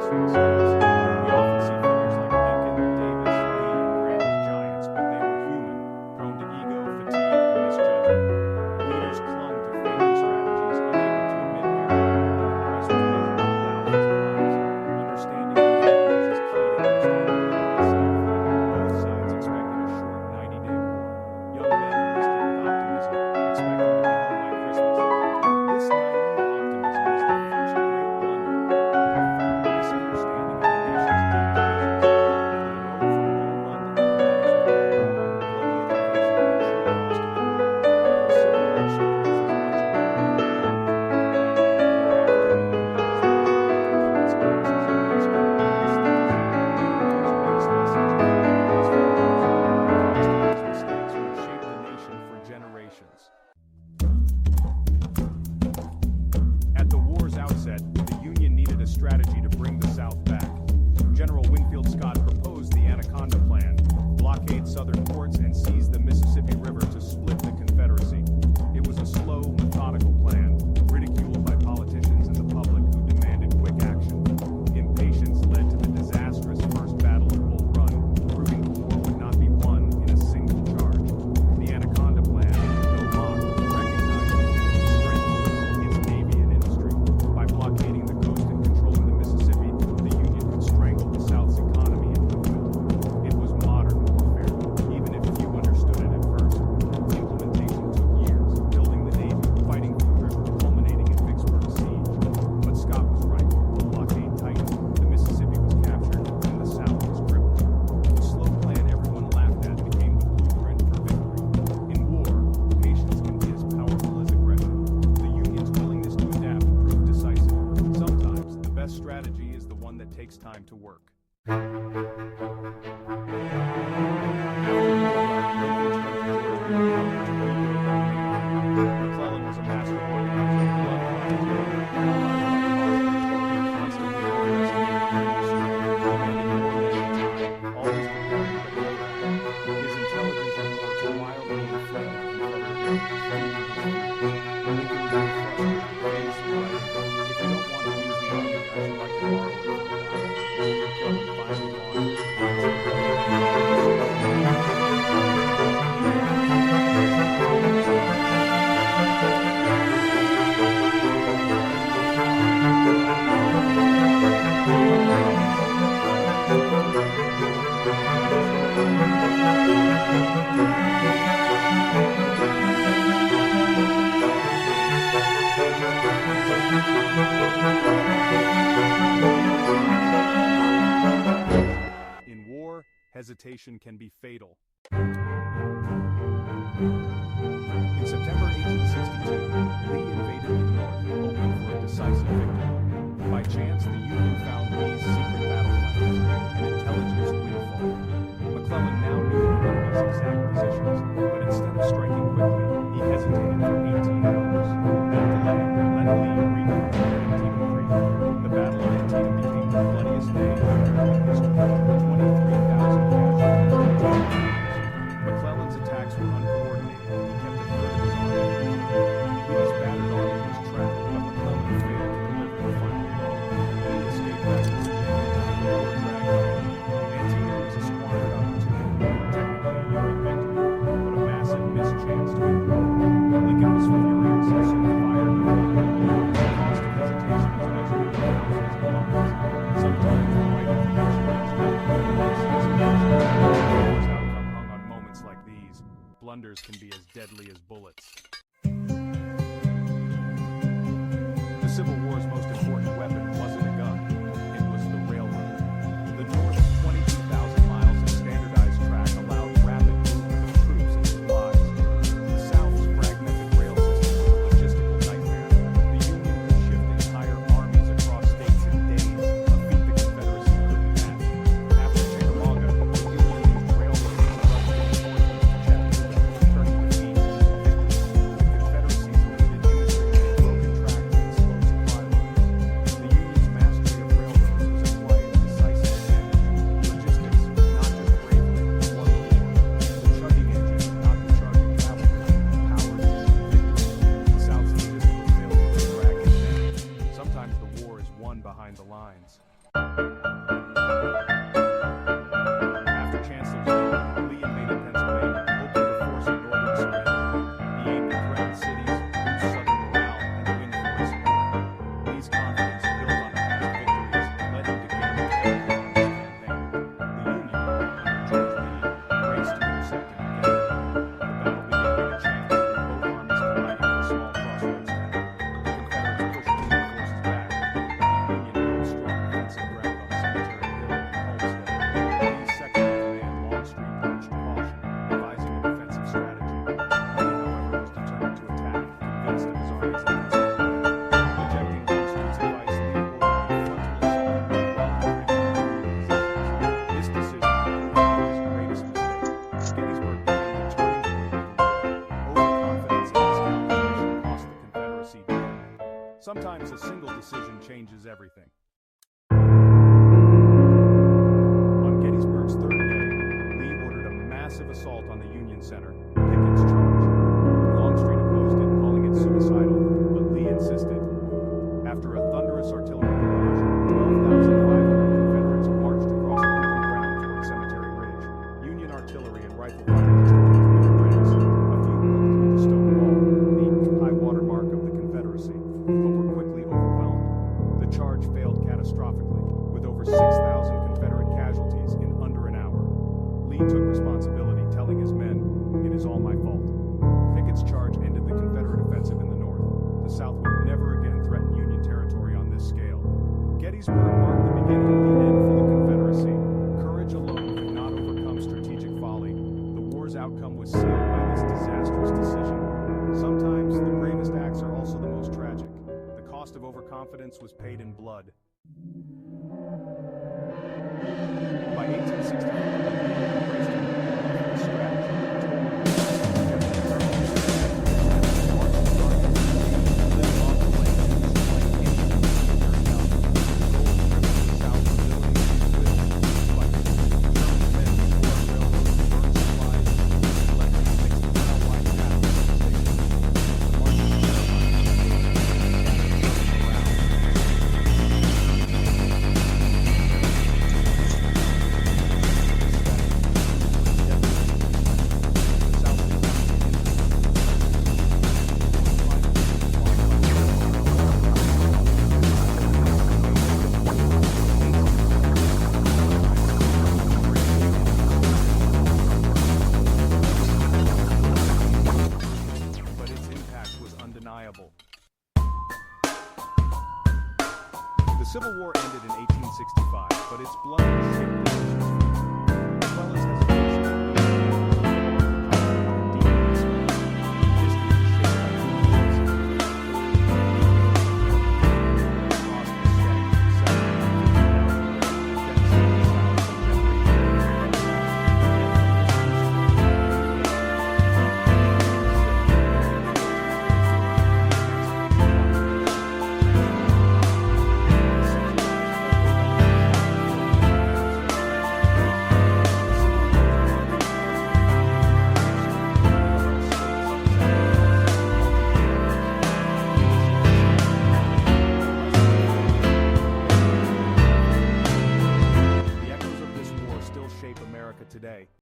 these famous names. We often see figures like Lincoln, Davis, Lee, and Grant as giants, but they were human, prone to ego, fatigue, and misjudgment. Leaders clung to failing strategies, unable to admit error, and the price was measured in thousands of lives. Understanding these leaders is key to understanding the war itself. Both sides expected a short 90-day war. Young men enlisted with optimism, expecting to be home by Christmas. This naive optimism was the first great blunder, a profound misunderstanding of the nation's deep divisions. The road from Bull Run to independence would be a long, bloody education in the true cost of war. The Civil War shaped us as much as war. At the war's outset, the Union needed a strategy to bring the South back. General Winfield Scott proposed the Anaconda Plan: blockade southern ports and seize the Mississippi River to split the Confederacy. It was a slow, methodical plan, ridiculed by politicians and the public who demanded quick action. Impatience led to the disastrous First Battle of Bull Run, proving the war would not be won in a single charge. The Anaconda Plan, though mocked, recognized the Union's strength, its navy and industry. By blockading the coast and controlling the Mississippi, the Union could strangle the South's economy and movement. It was modern warfare, even if few understood it at first. Implementation took years, building the navy, fighting for the river, culminating in Vicksburg siege. But Scott was right. The blockade tightened, the Mississippi was captured, and the South was crippled. The slow plan everyone laughed at became the blueprint for victory. In war, patience can be as powerful as aggression. The Union's willingness to adapt proved decisive. Sometimes, the best strategy is the one that takes time to work. McClellan was a master organizer. He loved volunteering. He constantly underestimated enemy's strength, demanding more than he took, always preparing but never ready. His intelligence reports wildly inflamed Confederate troops. Lincoln grew frustrated, famously writing, "If you don't want to use the army, I should like to borrow it for a while." McClellan finally launched In war, hesitation can be fatal. In September 1862, Lee invaded the North, hoping for a decisive victory. By chance, the Union found Lee's secret battle plans, an intelligence windfall. McClellan now knew the enemy's exact positions, but instead of striking quickly, he hesitated for 18 hours. That delay led Lee to regroup at Antietam Creek. The Battle of Antietam became the bloodiest day in American history, 23,000 casualties. McClellan's attacks were uncoordinated. He kept a third of his army injured. Lee's battered army was trapped, but McClellan failed to deliver the final blow. Lee escaped back to Virginia, and the war dragged on. Antietam was a squandered opportunity, technically a Union victory, but a massive mischance to win. Lincoln was furious and soon fired McClellan. The cost of hesitation was measured in thousands of lives. Sometimes the right information is not good enough. War's outcome hung on moments like these. Blunders can be as deadly as bullets. The Civil War's most important weapon wasn't a gun. It was the railroad. The North's 22,000 miles of standardized track allowed rapid movement of troops and supplies. The South's fragmented rail system was a logistical nightmare. The Union could shift entire armies across states in days, a feat the Confederacy couldn't match. After Chickamauga, the Union used railroads to welcome reinforcements to Chattanooga, turning defeat into victory. The Confederacy's limited industry made broken tracks and slow supply lines. After Chancellorsville, Lee invaded Pennsylvania, hoping to force a northern surrender. He aimed to threaten cities, boost southern morale, and win Ford's support. Lee's confidence, built on past victories, led him to gain the territory on his campaign. The Union, under George Lee, raced to intercept him again. The battle began with a chance, with both armies colliding at a small crossroads town. The Confederates pushed Union forces back. The Union held strong defensive ground on Cemetery Hill and Holmesville. Lee's second-in-command, Longstreet, urged caution, advising a defensive strategy. Lee, however, was determined to attack, convinced of his army's invincibility. Rejecting Longstreet's advice, Lee ordered a frontal assault on the well-entrenched Union positions. This decision proved to be his greatest mistake. Gettysburg became the turning point of the war. Overconfidence in his calculation cost the Confederacy dearly. Sometimes a single decision changes everything. On Gettysburg's third day, Lee ordered a massive assault on the Union center, Pickett's charge. Longstreet opposed it, calling it suicidal, but Lee insisted. After a thunderous artillery barrage, 12,500 Confederates marched across open ground toward Cemetery Ridge. Union artillery and rifle fire took them through the ranks. A few broke through the stone wall, the high water mark of the Confederacy, but were quickly overwhelmed. The charge failed catastrophically, with over 6,000 Confederate casualties in under an hour. Lee took responsibility, telling his men, "It is all my fault." Pickett's charge ended the Confederate offensive in the north. The South would never again threaten Union territory on this scale. Gettysburg marked the beginning of the end for the Confederacy. Courage alone could not overcome strategic folly. The war's outcome was sealed by this disastrous decision. Sometimes the bravest acts are also the most tragic. The cost of overconfidence was paid in blood. By 1864, the Union embraced a new strategy. The Civil War ended in 1865, but its blood shaped the